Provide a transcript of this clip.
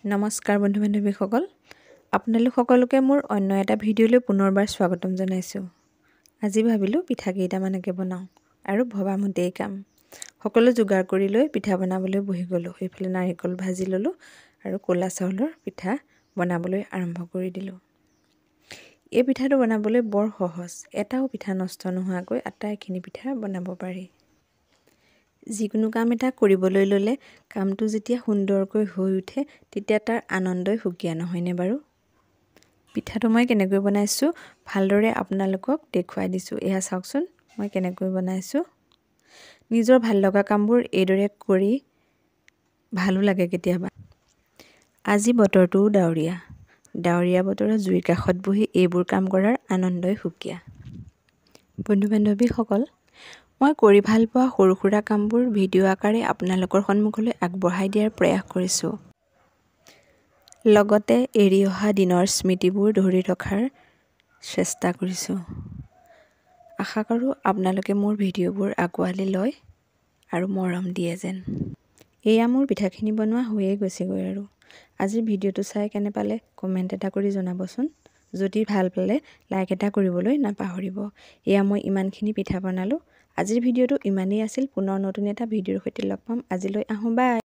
নমস্কাৰ বন্ধু বান্ধৱীসকল, আপোনালোক সকলোকে মোৰ অন্য এটা ভিডিঅ'লৈ পুনৰবাৰ স্বাগতম জনাইছোঁ। আজি ভাবিলোঁ পিঠা কেইটামানকে বনাওঁ আৰু ভবামতেই কাম। সকলো যোগাৰ কৰি লৈ পিঠা বনাবলৈ বহি গ'লোঁ। সেইফালে নাৰিকল ভাজি ল'লোঁ আৰু ক'লা চাউলৰ পিঠা বনাবলৈ আৰম্ভ কৰি দিলোঁ। এই পিঠাটো বনাবলৈ বৰ সহজ, এটাও পিঠা নষ্ট নোহোৱাকৈ আটাইখিনি পিঠা বনাব পাৰি। যিকোনো কাম এটা কৰিবলৈ ল'লে কামটো যেতিয়া সুন্দৰকৈ হৈ উঠে তেতিয়া তাৰ আনন্দই সুকীয়া, নহয়নে বাৰু? পিঠাটো মই কেনেকৈ বনাইছোঁ ভালদৰে আপোনালোকক দেখুৱাই দিছোঁ। এয়া চাওকচোন মই কেনেকৈ বনাইছোঁ। নিজৰ ভাল লগা কামবোৰ এইদৰে কৰি ভালো লাগে কেতিয়াবা। আজি বতৰটোও ডাৱৰীয়া বতৰত জুইৰ কাষত বহি এইবোৰ কাম কৰাৰ আনন্দই সুকীয়া। বন্ধু বান্ধৱীসকল, মই কৰি ভাল পোৱা সৰু সুৰা কামবোৰ ভিডিঅ' আকাৰে আপোনালোকৰ সন্মুখলৈ আগবঢ়াই দিয়াৰ প্ৰয়াস কৰিছোঁ। লগতে এৰি অহা দিনৰ স্মৃতিবোৰ ধৰি ৰখাৰ চেষ্টা কৰিছোঁ। আশা কৰোঁ আপোনালোকে মোৰ ভিডিঅ'বোৰ আঁকোৱালি লয় আৰু মৰম দিয়ে যেন। এয়া মোৰ পিঠাখিনি বনোৱা হৈয়ে গৈছেগৈ আৰু। আজিৰ ভিডিঅ'টো চাই কেনে পালে কমেণ্ট এটা কৰি জনাবচোন। যদি ভাল পালে লাইক এটা কৰিবলৈ নাপাহৰিব। এয়া মই ইমানখিনি পিঠা বনালোঁ। আজিৰ ভিডিঅ'টো ইমানেই আছিল। পুনৰ নতুন এটা ভিডিঅ'ৰ সৈতে লগ পাম। আজিলৈ আহোঁ, বাই।